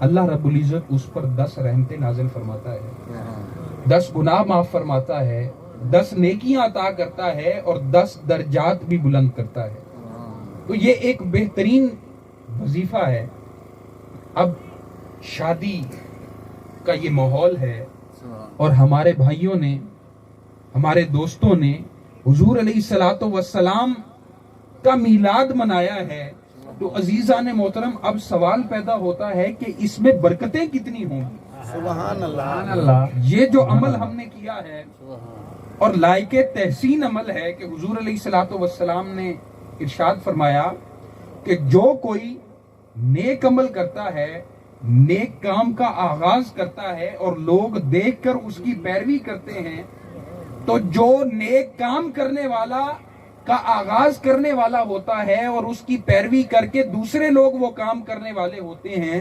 اللہ رب العزت اس پر 10 رحمتیں نازل فرماتا ہے، 10 گناہ معاف فرماتا ہے، 10 نیکیاں عطا کرتا ہے اور 10 درجات بھی بلند کرتا ہے۔ تو یہ ایک بہترین وظیفہ ہے۔ اب شادی کا یہ ماحول ہے اور ہمارے بھائیوں نے، ہمارے دوستوں نے حضور علیہ الصلوۃ والسلام کا میلاد منایا ہے، تو عزیزان محترم اب سوال پیدا ہوتا ہے کہ اس میں برکتیں کتنی ہوں گی۔ سبحان اللہ۔ یہ جو عمل ہم نے کیا ہے اور لائق تحسین عمل ہے کہ حضور علیہ الصلوۃ والسلام نے ارشاد فرمایا کہ جو کوئی نیک عمل کرتا ہے، نیک کام کا آغاز کرتا ہے اور لوگ دیکھ کر اس کی پیروی کرتے ہیں، تو جو نیک کام کرنے والا کا آغاز کرنے والا ہوتا ہے اور اس کی پیروی کر کے دوسرے لوگ وہ کام کرنے والے ہوتے ہیں،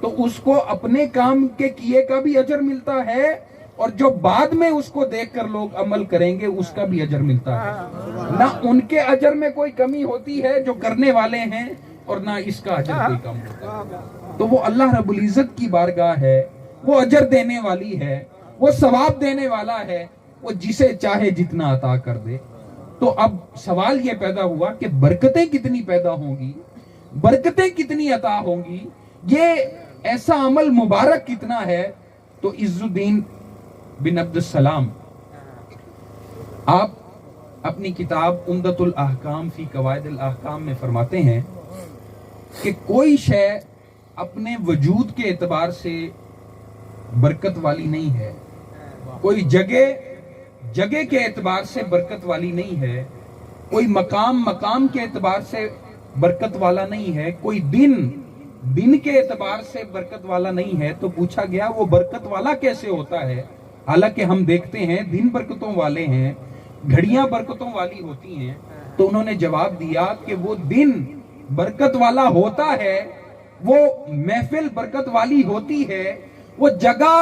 تو اس کو اپنے کام کے کیے کا بھی اجر ملتا ہے اور جو بعد میں اس کو دیکھ کر لوگ عمل کریں گے اس کا بھی اجر ملتا ہے۔ نہ ان کے اجر میں کوئی کمی ہوتی ہے جو کرنے والے ہیں اور نہ اس کا اجر کوئی کم ہوتا ہے۔ تو وہ اللہ رب العزت کی بارگاہ ہے، وہ اجر دینے والی ہے، وہ ثواب دینے والا ہے، وہ جسے چاہے جتنا عطا کر دے۔ تو اب سوال یہ پیدا ہوا کہ برکتیں کتنی پیدا ہوں گی، برکتیں کتنی عطا ہوں گی، یہ ایسا عمل مبارک کتنا ہے۔ تو عز الدین بن عبد السلام آپ اپنی کتاب عمدۃ الاحکام فی قواعد الاحکام میں فرماتے ہیں کہ کوئی شے اپنے وجود کے اعتبار سے برکت والی نہیں ہے، کوئی جگہ کے اعتبار سے برکت والی نہیں ہے، کوئی مقام کے اعتبار سے برکت والا نہیں ہے، کوئی دن کے اعتبار سے برکت والا نہیں ہے۔ تو پوچھا گیا وہ برکت والا کیسے ہوتا ہے؟ حالانکہ ہم دیکھتے ہیں دن برکتوں والے ہیں، گھڑیاں برکتوں والی ہوتی ہیں۔ تو انہوں نے جواب دیا کہ وہ دن برکت والا ہوتا ہے، وہ محفل برکت والی ہوتی ہے، وہ جگہ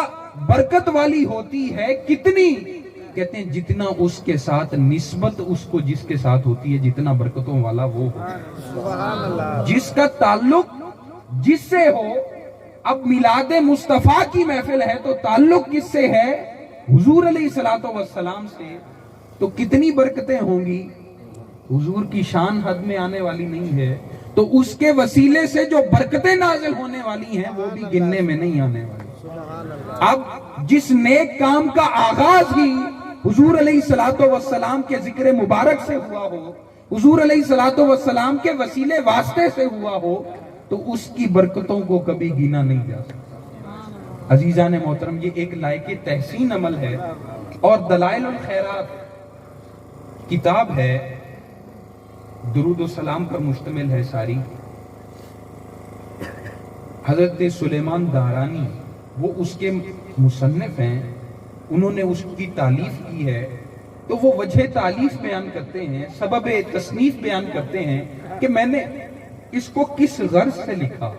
برکت والی ہوتی ہے۔ کتنی؟ کہتے ہیں جتنا اس کے ساتھ نسبت اس کو جس کے ساتھ ہوتی ہے، جتنا برکتوں والا وہ ہو، جس کا تعلق جس سے ہو۔ اب میلاد مصطفیٰ کی محفل ہے تو تعلق کس سے ہے؟ حضور علیہ الصلوۃ والسلام سے۔ تو کتنی برکتیں ہوں گی؟ حضور کی شان حد میں آنے والی نہیں ہے، تو اس کے وسیلے سے جو برکتیں نازل ہونے والی ہیں وہ بھی گننے میں نہیں آنے والی۔ اب جس نیک کام کا آغاز ہی حضور علیہ الصلوۃ والسلام کے ذکر مبارک سے ہوا ہو، حضور علیہ الصلوۃ والسلام کے وسیلے واسطے سے ہوا ہو، تو اس کی برکتوں کو کبھی گنا نہیں جا سکتا۔ عزیزان محترم، یہ ایک لائق تحسین عمل ہے اور دلائل الخیرات کتاب ہے، درود و سلام پر مشتمل ہے ساری۔ حضرت سلیمان دارانی وہ اس کے مصنف ہیں، انہوں نے اس کی تالیف کی ہے۔ تو وہ وجہ تالیف بیان کرتے ہیں، سبب تصنیف بیان کرتے ہیں کہ میں نے اس کو کس غرض سے لکھا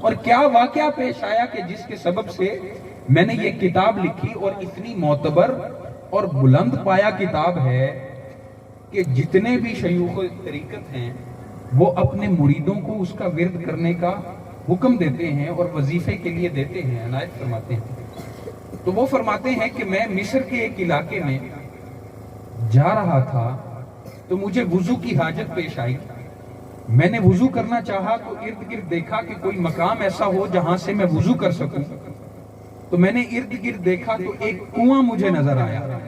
اور کیا واقعہ پیش آیا کہ جس کے سبب سے میں نے یہ کتاب لکھی، اور اتنی معتبر اور بلند پایا کتاب ہے کہ جتنے بھی شیوخ طریقت ہیں وہ اپنے مریدوں کو اس کا ورد کرنے کا حکم دیتے ہیں اور وظیفے کے لیے دیتے ہیں، عنایت فرماتے ہیں۔ تو وہ فرماتے ہیں کہ میں مصر کے ایک علاقے میں جا رہا تھا تو مجھے وضو کی حاجت پیش آئی۔ میں نے وضو کرنا چاہا تو ارد گرد دیکھا کہ کوئی مقام ایسا ہو جہاں سے میں وضو کر سکوں۔ تو میں نے ارد گرد دیکھا تو ایک کنواں مجھے نظر آیا۔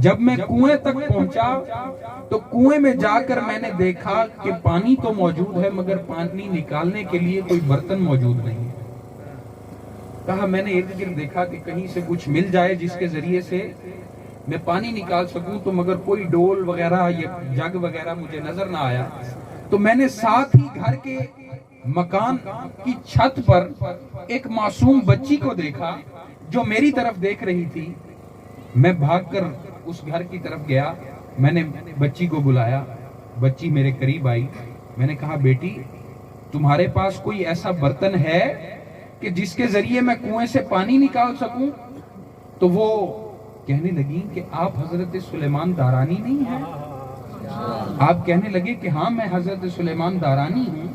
جب میں کنویں تک پہنچا تو کنویں میں جا کر میں نے دیکھا کہ پانی تو موجود ہے مگر پانی نکالنے کے لیے کوئی برتن موجود نہیں۔ کہا میں نے ارد گرد دیکھا کہ کہیں سے کچھ مل جائے جس کے ذریعے سے میں پانی نکال سکوں، تو مگر کوئی ڈول وغیرہ یا جگ وغیرہ مجھے نظر نہ آیا۔ تو میں نے ساتھ ہی گھر کے مکان کی چھت پر ایک معصوم بچی کو دیکھا جو میری طرف دیکھ رہی تھی۔ میں بھاگ کر اس گھر کی طرف گیا، میں نے بچی کو بلایا، بچی میرے قریب آئی۔ میں نے کہا بیٹی تمہارے پاس کوئی ایسا برتن ہے کہ جس کے ذریعے میں کنویں سے پانی نکال سکوں؟ تو وہ کہنے لگی کہ آپ حضرت سلیمان دارانی نہیں ہیں؟ آپ کہنے لگے کہ ہاں میں حضرت سلیمان دارانی ہوں،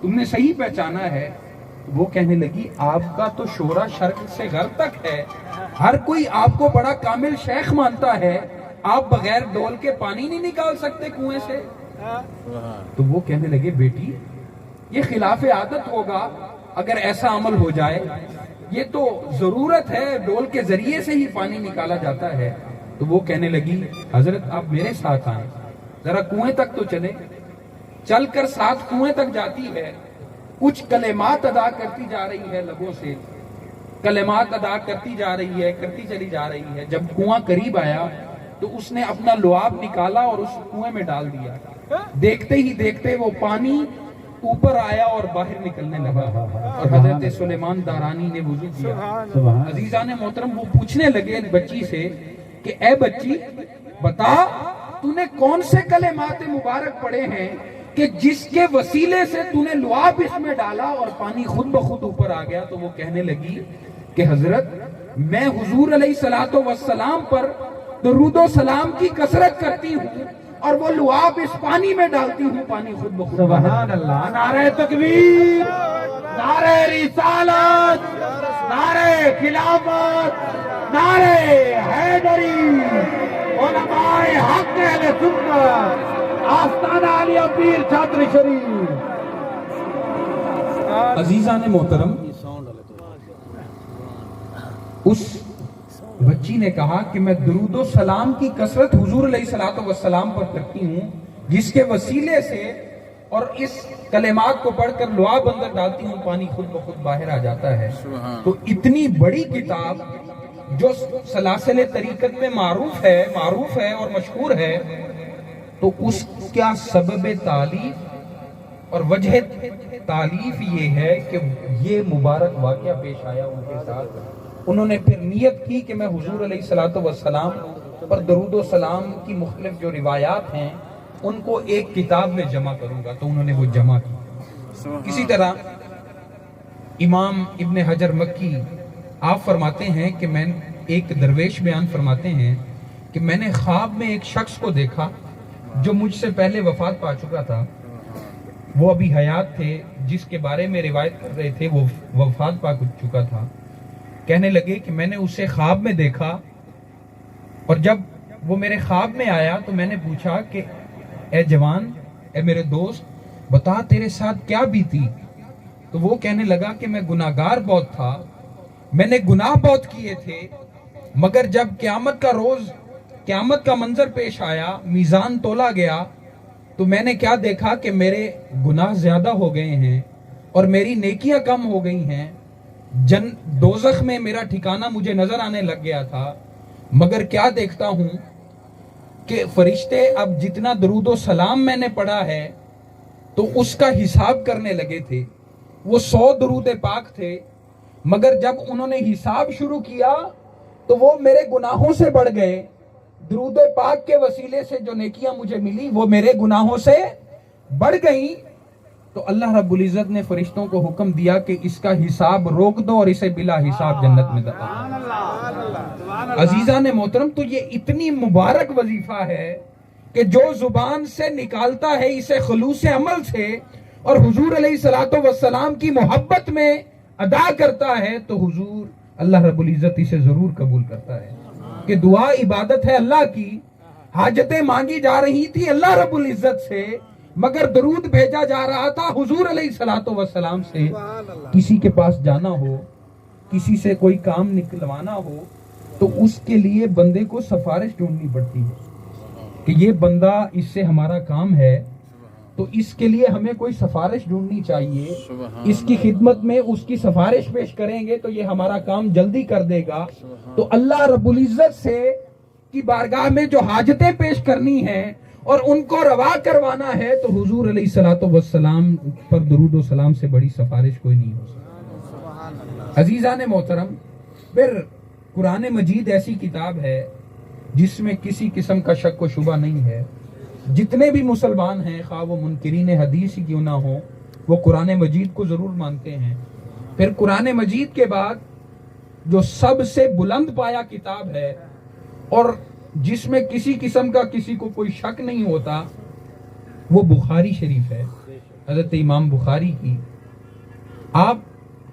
تم نے صحیح پہچانا ہے۔ وہ کہنے لگی آپ کا تو شورا شرق سے غرب تک ہے، ہر کوئی آپ کو بڑا کامل شیخ مانتا ہے، آپ بغیر ڈول کے پانی نہیں نکال سکتے کنویں سے؟ تو وہ کہنے لگے بیٹی یہ خلاف عادت ہوگا اگر ایسا عمل ہو جائے، یہ تو ضرورت ہے، ڈول کے ذریعے سے ہی پانی نکالا جاتا ہے۔ تو وہ کہنے لگی حضرت آپ میرے ساتھ آئیں، ذرا کنویں تک تو چلے۔ چل کر ساتھ کنویں تک جاتی ہے، کچھ کلمات ادا کرتی جا رہی ہے، لبوں سے کلمات ادا کرتی جا رہی ہے، کرتی چلی جا رہی ہے۔ جب کنواں قریب آیا تو اس نے اپنا لعاب نکالا اور اس کنویں میں ڈال دیا۔ دیکھتے ہی دیکھتے وہ پانی اوپر آیا اور باہر نکلنے لگا، اور حضرت سلیمان دارانی نے وضو کیا۔ عزیزان محترم وہ پوچھنے لگے بچی سے کہ اے بچی بتا تو نے کون سے کلمات مبارک پڑھے ہیں کہ جس کے وسیلے سے تو نے لعاب اس میں ڈالا اور پانی خود بخود اوپر آ گیا؟ تو وہ کہنے لگی کہ حضرت میں حضور علیہ الصلوۃ والسلام پر درود و سلام کی کثرت کرتی ہوں اور وہ لعاب اس پانی میں ڈالتی ہوں، پانی خود بخود۔ سبحان اللہ، نعرہ تکبیر، نعرہ رسالت، نعرہ خلافت، نعرہ حیدری، علماء حق اہل سنت، آستانہ علی پیر چھتر شریف۔ عزیزان محترم اس بچی نے کہا کہ میں درود و سلام کی کثرت حضور علیہ الصلوۃ والسلام پر کرتی ہوں، جس کے وسیلے سے اور اس کلمات کو پڑھ کر لعاب اندر ڈالتی ہوں، پانی خود بخود باہر آ جاتا ہے۔ تو اتنی بڑی کتاب جو سلاسل طریقت میں معروف ہے اور مشہور ہے، تو اس کا سبب تالیف اور وجہ تالیف یہ ہے کہ یہ مبارک واقعہ پیش آیا ان کے ساتھ۔ انہوں نے پھر نیت کی کہ میں حضور علیہ الصلوۃ والسلام پر درود و سلام کی مختلف جو روایات ہیں ان کو ایک کتاب میں جمع کروں گا، تو انہوں نے وہ جمع کی۔ اسی طرح امام ابن حجر مکی آپ فرماتے ہیں کہ میں ایک درویش بیان فرماتے ہیں کہ میں نے خواب میں ایک شخص کو دیکھا جو مجھ سے پہلے وفات پا چکا تھا، وہ ابھی حیات تھے، جس کے بارے میں روایت کر رہے تھے وہ وفات پا چکا تھا۔ کہنے لگے کہ میں نے اسے خواب میں دیکھا، اور جب وہ میرے خواب میں آیا تو میں نے پوچھا کہ اے جوان، اے میرے دوست، بتا تیرے ساتھ کیا بیتی؟ تو وہ کہنے لگا کہ میں گناہگار بہت تھا، میں نے گناہ بہت کیے تھے، مگر جب قیامت کا منظر پیش آیا، میزان تولا گیا، تو میں نے کیا دیکھا کہ میرے گناہ زیادہ ہو گئے ہیں اور میری نیکیاں کم ہو گئی ہیں۔ دوزخ میں میرا ٹھکانہ مجھے نظر آنے لگ گیا تھا، مگر کیا دیکھتا ہوں کہ فرشتے اب جتنا درود و سلام میں نے پڑھا ہے تو اس کا حساب کرنے لگے تھے۔ وہ 100 درود پاک تھے، مگر جب انہوں نے حساب شروع کیا تو وہ میرے گناہوں سے بڑھ گئے۔ درود پاک کے وسیلے سے جو نیکیاں مجھے ملی وہ میرے گناہوں سے بڑھ گئیں۔ تو اللہ رب العزت نے فرشتوں کو حکم دیا کہ اس کا حساب روک دو اور اسے بلا حساب جنت میں داخل۔ عزیزان محترم، تو یہ اتنی مبارک وظیفہ ہے کہ جو زبان سے نکالتا ہے اسے خلوص عمل سے اور حضور علیہ الصلوۃ والسلام کی محبت میں ادا کرتا ہے، تو حضور اللہ رب العزت اسے ضرور قبول کرتا ہے۔ کہ دعا عبادت ہے اللہ کی، حاجتیں مانگی جا رہی تھی اللہ رب العزت سے، مگر درود بھیجا جا رہا تھا حضور علیہ الصلوۃ والسلام سے۔ کسی کے پاس جانا ہو، کسی سے کوئی کام نکلوانا ہو، تو اس کے لیے بندے کو سفارش ڈھونڈنی پڑتی ہے کہ یہ بندہ اس سے ہمارا کام ہے، تو اس کے لیے ہمیں کوئی سفارش ڈھونڈنی چاہیے، اس کی خدمت میں اس کی سفارش پیش کریں گے تو یہ ہمارا کام جلدی کر دے گا۔ تو اللہ رب العزت سے کی بارگاہ میں جو حاجتیں پیش کرنی ہیں اور ان کو روا کروانا ہے، تو حضور علیہ الصلوۃ والسلام پر درود و سلام سے بڑی سفارش کوئی نہیں ہو سکتی۔ عزیزان محترم، پھر قرآن مجید ایسی کتاب ہے جس میں کسی قسم کا شک و شبہ نہیں ہے۔ جتنے بھی مسلمان ہیں، خواہ وہ منکرین حدیث ہی کیوں نہ ہوں، وہ قرآن مجید کو ضرور مانتے ہیں۔ پھر قرآن مجید کے بعد جو سب سے بلند پایا کتاب ہے اور جس میں کسی قسم کا کسی کو کوئی شک نہیں ہوتا، وہ بخاری شریف ہے، حضرت امام بخاری کی۔ آپ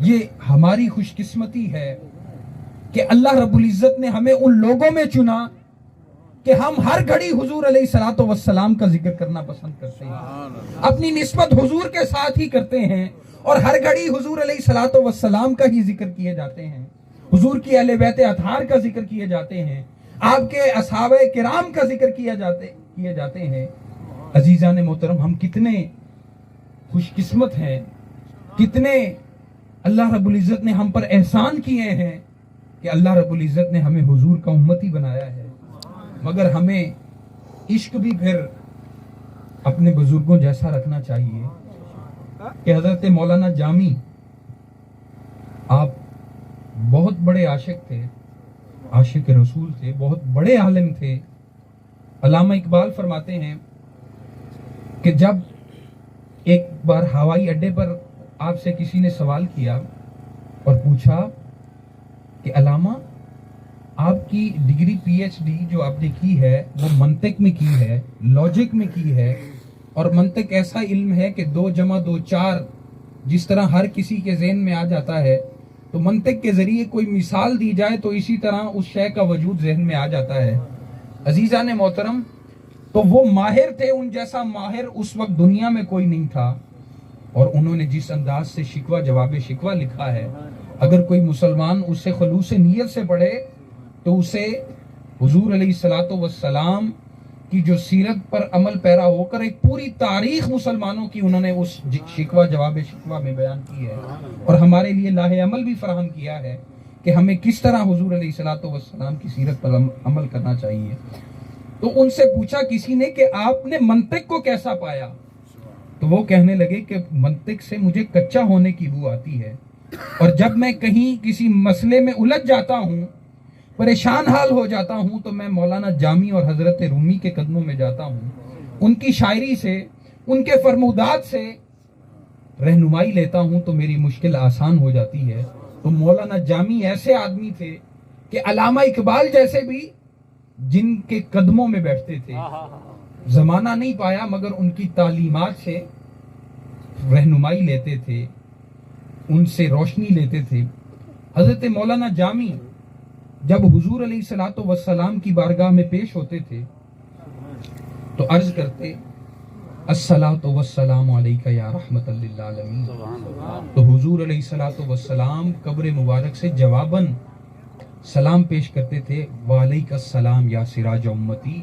یہ ہماری خوش قسمتی ہے کہ اللہ رب العزت نے ہمیں ان لوگوں میں چنا کہ ہم ہر گھڑی حضور علیہ الصلوۃ والسلام کا ذکر کرنا پسند کرتے ہیں، اپنی نسبت حضور کے ساتھ ہی کرتے ہیں، اور ہر گھڑی حضور علیہ الصلوۃ والسلام کا ہی ذکر کیے جاتے ہیں، حضور کی اہل بیت اطہار کا ذکر کیے جاتے ہیں، آپ کے اصحاب کرام کا ذکر کیے جاتے ہیں۔ عزیزان محترم، ہم کتنے خوش قسمت ہیں، کتنے اللہ رب العزت نے ہم پر احسان کیے ہیں کہ اللہ رب العزت نے ہمیں حضور کا امتی بنایا ہے۔ مگر ہمیں عشق بھی پھر اپنے بزرگوں جیسا رکھنا چاہیے کہ حضرت مولانا جامی آپ بہت بڑے عاشق تھے، عاشق رسول تھے، بہت بڑے عالم تھے۔ علامہ اقبال فرماتے ہیں کہ جب ایک بار ہوائی اڈے پر آپ سے کسی نے سوال کیا اور پوچھا کہ علامہ، آپ کی ڈگری پی ایچ ڈی جو آپ نے کی ہے وہ منطق میں کی ہے، لاجک میں کی ہے، اور منطق ایسا علم ہے کہ 2 + 2 4 جس طرح ہر کسی کے ذہن میں آ جاتا ہے، تو منطق کے ذریعے کوئی مثال دی جائے تو اسی طرح اس شے کا وجود ذہن میں آ جاتا ہے۔ عزیزان محترم، تو وہ ماہر تھے، ان جیسا ماہر اس وقت دنیا میں کوئی نہیں تھا، اور انہوں نے جس انداز سے شکوہ جواب شکوہ لکھا ہے، اگر کوئی مسلمان اسے خلوص نیت سے پڑھے تو اسے حضور علیہ الصلوۃ والسلام کی جو سیرت پر عمل پیرا ہو کر ایک پوری تاریخ مسلمانوں کی انہوں نے اس شکوہ جواب شکوہ میں بیان کی ہے، اور ہمارے لیے لاہ عمل بھی فراہم کیا ہے کہ ہمیں کس طرح حضور علیہ الصلوۃ والسلام کی سیرت پر عمل کرنا چاہیے۔ تو ان سے پوچھا کسی نے کہ آپ نے منطق کو کیسا پایا؟ تو وہ کہنے لگے کہ منطق سے مجھے کچا ہونے کی بو آتی ہے، اور جب میں کہیں کسی مسئلے میں الجھ جاتا ہوں، پریشان حال ہو جاتا ہوں، تو میں مولانا جامی اور حضرت رومی کے قدموں میں جاتا ہوں، ان کی شاعری سے، ان کے فرمودات سے رہنمائی لیتا ہوں تو میری مشکل آسان ہو جاتی ہے۔ تو مولانا جامی ایسے آدمی تھے کہ علامہ اقبال جیسے بھی جن کے قدموں میں بیٹھتے تھے، زمانہ نہیں پایا مگر ان کی تعلیمات سے رہنمائی لیتے تھے، ان سے روشنی لیتے تھے۔ حضرت مولانا جامی جب حضور علیہ الصلوۃ والسلام کی بارگاہ میں پیش ہوتے تھے تو عرض کرتے الصلاۃ والسلام علیک یا رحمت للعالمین، تو حضور علیہ الصلوۃ والسلام قبر مبارک سے جواباً سلام پیش کرتے تھے، وعلیک السلام یا سراج امتی،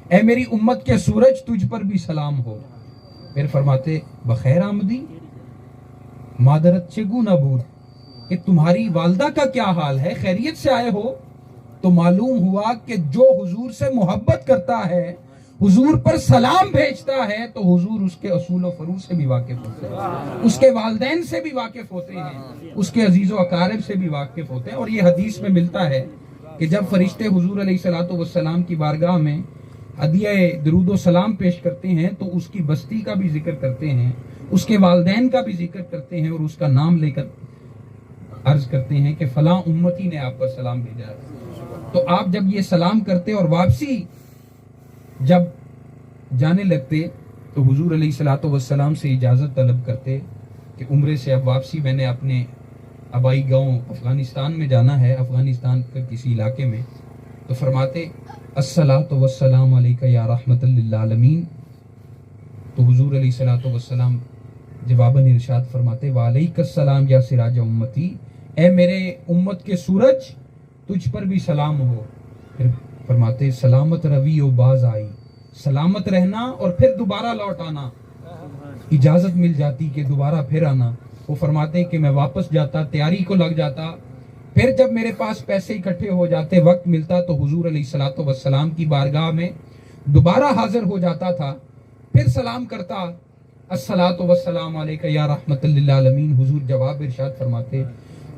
اے میری امت کے سورج تجھ پر بھی سلام ہو۔ پھر فرماتے بخیر آمدی، مادرت چگونہ بود، کہ تمہاری والدہ کا کیا حال ہے، خیریت سے آئے ہو؟ تو معلوم ہوا کہ جو حضور سے محبت کرتا ہے، حضور پر سلام بھیجتا ہے، تو حضور اس کے اصول و فروع سے بھی واقف ہوتے ہیں، اس کے والدین سے بھی واقف ہوتے ہیں، اس کے عزیز و اقارب سے بھی واقف ہوتے ہیں۔ اور یہ حدیث میں ملتا ہے کہ جب فرشتے حضور علیہ الصلوۃ والسلام کی بارگاہ میں ہدیہ درود و سلام پیش کرتے ہیں تو اس کی بستی کا بھی ذکر کرتے ہیں، اس کے والدین کا بھی ذکر کرتے ہیں، اور اس کا نام لے کر عرض کرتے ہیں کہ فلاں امتی نے آپ پر سلام بھیجا ہے۔ تو آپ جب یہ سلام کرتے اور واپسی جب جانے لگتے تو حضور علیہ الصلوۃ والسلام سے اجازت طلب کرتے کہ عمرے سے اب واپسی میں نے اپنے آبائی گاؤں افغانستان میں جانا ہے، افغانستان کے کسی علاقے میں، تو فرماتے الصلاۃ والسلام علیک یا رحمت للعالمین، تو حضور علیہ الصلوۃ والسلام جواباً ارشاد فرماتے وعلیک السلام یا سراج امتی، اے میرے امت کے سورج تجھ پر بھی سلام ہو۔ پھر فرماتے سلامت روی و باز آئی، سلامت رہنا اور پھر دوبارہ لوٹ آنا، اجازت مل جاتی کہ دوبارہ پھر آنا۔ وہ فرماتے کہ میں واپس جاتا، تیاری کو لگ جاتا، پھر جب میرے پاس پیسے اکٹھے ہو جاتے، وقت ملتا، تو حضور علیہ الصلوۃ والسلام کی بارگاہ میں دوبارہ حاضر ہو جاتا تھا، پھر سلام کرتا الصلاۃ والسلام علیک یا رحمت للعالمین۔ حضور جواب ارشاد فرماتے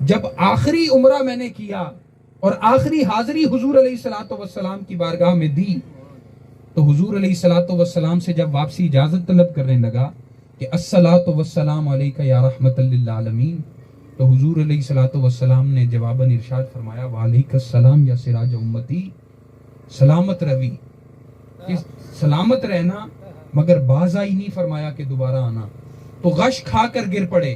جب آخری عمرہ میں نے کیا اور آخری حاضری حضور علیہ الصلوۃ والسلام کی بارگاہ میں دی، تو حضور علیہ الصلوۃ والسلام سے جب واپسی اجازت طلب کرنے لگا کہ الصلاۃ والسلام علیک یا رحمت للعالمین، تو حضور علیہ الصلوۃ والسلام نے جواباً ارشاد فرمایا وعلیک السلام یا سراج امتی، سلامت روی، کہ سلامت رہنا مگر باز آئی نہیں فرمایا کہ دوبارہ آنا۔ تو غش کھا کر گر پڑے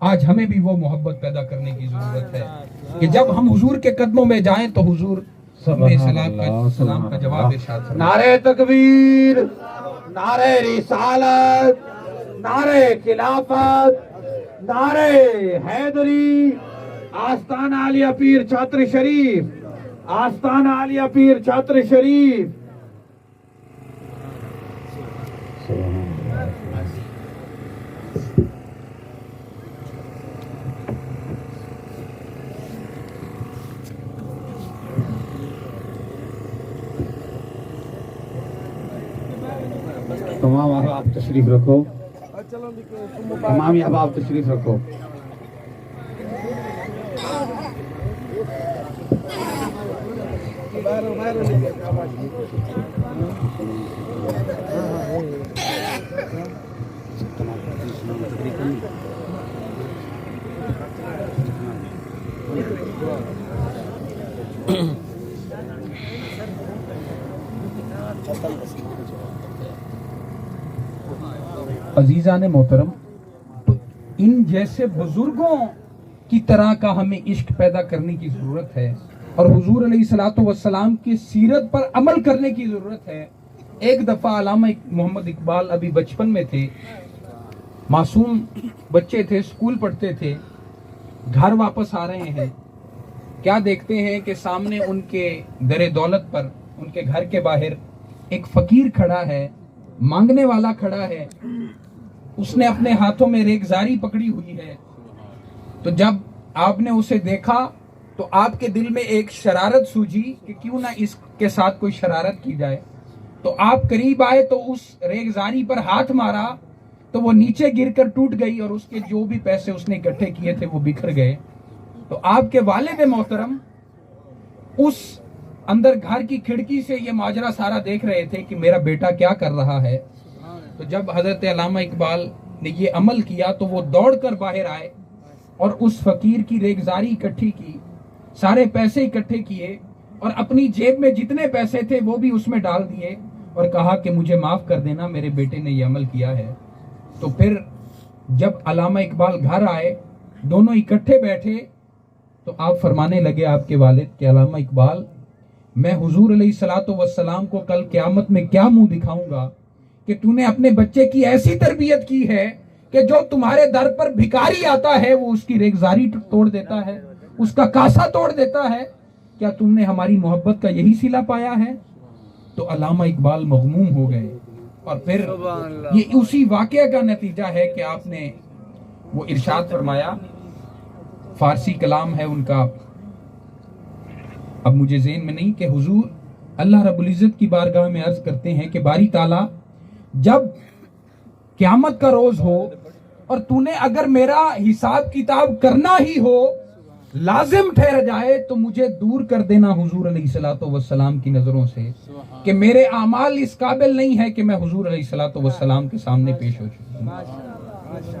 آج ہمیں بھی وہ محبت پیدا کرنے کی ضرورت ہے کہ جب ہم حضور کے قدموں میں جائیں تو حضور ہمیں سلام کا جواب ارشاد فرمائیں۔ نعرہ تکبیر، نعرہ رسالت، نعرہ خلافت، نعرہ حیدری، آستانہ عالیہ پیر چھتر شریف، آستانہ عالیہ پیر چھتر شریف۔ تمام احباب تشریف رکھو، تمام احباب تشریف رکھو۔ عزیزان محترم، تو ان جیسے بزرگوں کی طرح کا ہمیں عشق پیدا کرنے کی ضرورت ہے اور حضور علیہ الصلوۃ والسلام کی سیرت پر عمل کرنے کی ضرورت ہے۔ ایک دفعہ علامہ محمد اقبال ابھی بچپن میں تھے، معصوم بچے تھے، اسکول پڑھتے تھے، گھر واپس آ رہے ہیں، کیا دیکھتے ہیں کہ سامنے ان کے در دولت پر، ان کے گھر کے باہر ایک فقیر کھڑا ہے، مانگنے والا کھڑا ہے، اس نے اپنے ہاتھوں میں ریگزاری پکڑی ہوئی ہے۔ تو جب آپ نے اسے دیکھا تو آپ کے دل میں ایک شرارت سوجی کہ کیوں نہ اس کے ساتھ کوئی شرارت کی جائے۔ تو آپ قریب آئے تو اس ریگزاری پر ہاتھ مارا تو وہ نیچے گر کر ٹوٹ گئی اور اس کے جو بھی پیسے اس نے اکٹھے کیے تھے وہ بکھر گئے۔ تو آپ کے والد محترم اس اندر گھر کی کھڑکی سے یہ ماجرا سارا دیکھ رہے تھے کہ میرا بیٹا کیا کر رہا ہے۔ تو جب حضرت علامہ اقبال نے یہ عمل کیا تو وہ دوڑ کر باہر آئے اور اس فقیر کی ریگزاری اکٹھی کی، سارے پیسے اکٹھے کیے اور اپنی جیب میں جتنے پیسے تھے وہ بھی اس میں ڈال دیے اور کہا کہ مجھے معاف کر دینا، میرے بیٹے نے یہ عمل کیا ہے۔ تو پھر جب علامہ اقبال گھر آئے، دونوں اکٹھے بیٹھے تو آپ فرمانے لگے آپ کے والد کہ علامہ اقبال، میں حضور علیہ الصلوۃ والسلام کو کل قیامت میں کیا منہ دکھاؤں گا کہ تو نے اپنے بچے کی ایسی تربیت کی ہے کہ جو تمہارے در پر بھکاری آتا ہے وہ اس کی ریگزاری توڑ دیتا ہے، اس کا کاسا توڑ دیتا ہے، کیا تم نے ہماری محبت کا یہی صلہ پایا ہے؟ تو علامہ اقبال مغموم ہو گئے۔ اور پھر یہ اسی واقعہ کا نتیجہ ہے کہ آپ نے وہ ارشاد فرمایا، فارسی کلام ہے ان کا، اب مجھے ذہن میں نہیں، کہ حضور اللہ رب العزت کی بارگاہ میں عرض کرتے ہیں کہ باری تعالیٰ جب قیامت کا روز ہو اور تو نے اگر میرا حساب کتاب کرنا ہی ہو، لازم ٹھہر جائے تو مجھے دور کر دینا حضور علیہ الصلوۃ والسلام کی نظروں سے، کہ میرے اعمال اس قابل نہیں ہے کہ میں حضور علیہ الصلوۃ والسلام کے سامنے پیش ہو چکوں۔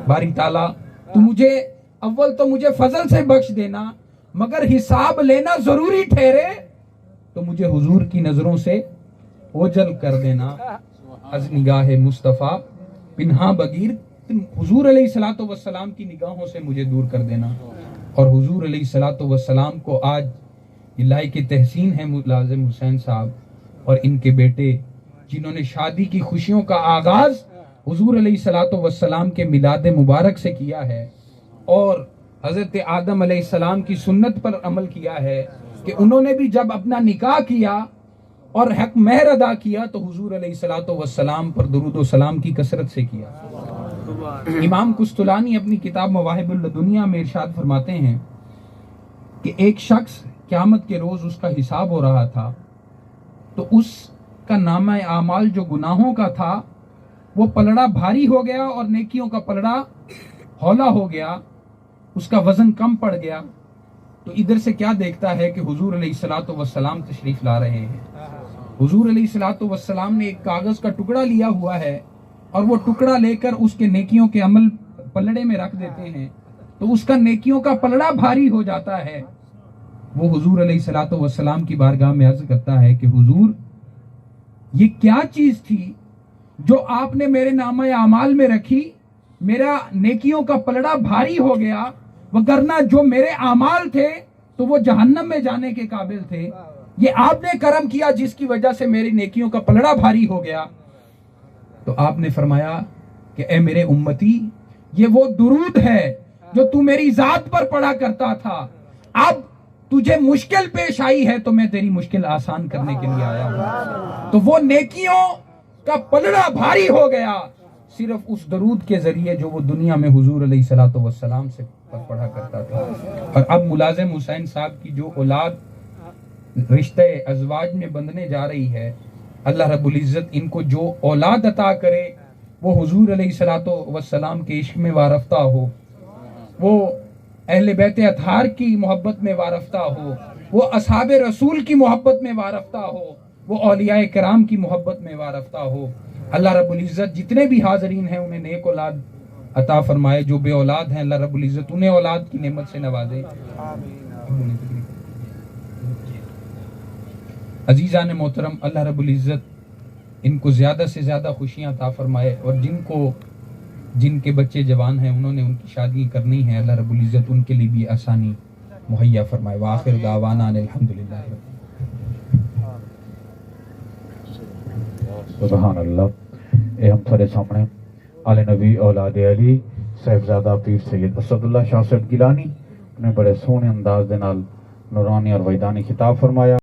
باری تعالیٰ تو مجھے اول تو مجھے فضل سے بخش دینا، مگر حساب لینا ضروری ٹھہرے تو مجھے حضور کی نظروں سے اوجل کر دینا، از نگاہ مصطفیٰ پنہاں بگیر، حضور علیہ الصلوۃ والسلام کی نگاہوں سے مجھے دور کر دینا۔ اور حضور علیہ الصلوۃ والسلام کو آج لائق تحسین ہے ملازم حسین صاحب اور ان کے بیٹے، جنہوں نے شادی کی خوشیوں کا آغاز حضور علیہ الصلوۃ والسلام کے میلاد مبارک سے کیا ہے اور حضرت آدم علیہ السلام کی سنت پر عمل کیا ہے کہ انہوں نے بھی جب اپنا نکاح کیا اور حق مہر ادا کیا تو حضور علیہ الصلوۃ والسلام پر درود و سلام کی کثرت سے کیا۔ امام قسطلانی اپنی کتاب مواہب اللدنیا میں ارشاد فرماتے ہیں کہ ایک شخص قیامت کے روز اس کا حساب ہو رہا تھا تو اس کا نامہ اعمال جو گناہوں کا تھا وہ پلڑا بھاری ہو گیا اور نیکیوں کا پلڑا ہولا ہو گیا، اس کا وزن کم پڑ گیا۔ تو ادھر سے کیا دیکھتا ہے کہ حضور علیہ الصلوۃ والسلام تشریف لا رہے ہیں۔ حضور علیہ الصلوۃ والسلام نے ایک کاغذ کا ٹکڑا لیا ہوا ہے اور وہ ٹکڑا لے کر اس کے نیکیوں کے عمل پلڑے میں رکھ دیتے ہیں تو اس کا نیکیوں کا پلڑا بھاری ہو جاتا ہے۔ وہ حضور علیہ الصلوۃ والسلام کی بارگاہ میں عرض کرتا ہے کہ حضور یہ کیا چیز تھی جو آپ نے میرے نامہ اعمال میں رکھی میرا نیکیوں کا پلڑا بھاری ہو گیا، وگرنہ جو میرے اعمال تھے تو وہ جہنم میں جانے کے قابل تھے، یہ آپ نے کرم کیا جس کی وجہ سے میری نیکیوں کا پلڑا بھاری ہو گیا۔ تو آپ نے فرمایا کہ اے میرے امتی، یہ وہ درود ہے جو تو میری ذات پر پڑھا کرتا تھا، اب تجھے مشکل پیش آئی ہے تو میں تیری مشکل آسان کرنے کے لیے آیا ہوں۔ تو وہ نیکیوں کا پلڑا بھاری ہو گیا صرف اس درود کے ذریعے جو وہ دنیا میں حضور علیہ الصلوۃ والسلام سے پڑھا کرتا تھا۔ اور اب ملازم حسین صاحب کی جو اولاد رشتہ ازواج میں بندھنے جا رہی ہے، اللہ رب العزت ان کو جو اولاد عطا کرے وہ حضور علیہ الصلوۃ والسلام کے عشق میں وارفتہ ہو، وہ اہل بیت اطہار کی محبت میں وارفتہ ہو، وہ اصحاب رسول کی محبت میں وارفتہ ہو، وہ اولیاء کرام کی محبت میں وارفتہ ہو۔ اللہ رب العزت جتنے بھی حاضرین ہیں انہیں نیک اولاد عطا فرمائے، جو بے اولاد ہیں اللہ رب العزت انہیں اولاد کی نعمت سے نوازے۔ عزیزان محترم، اللہ رب العزت ان کو زیادہ سے زیادہ خوشیاں عطا فرمائے، اور جن کے بچے جوان ہیں انہوں نے ان کی شادی کرنی ہے، اللہ رب العزت ان کے لیے بھی آسانی مہیا فرمائے۔ وآخر دعوانا ان الحمدللہ۔ سبحان اللہ۔ اے ہم سارے سامنے آل نبی اولاد علی صاحبزادہ پیر سید اسد اللہ شاہ صاحب گیلانی نے بڑے سونے انداز دے نال نورانی اور وحدانی خطاب فرمایا۔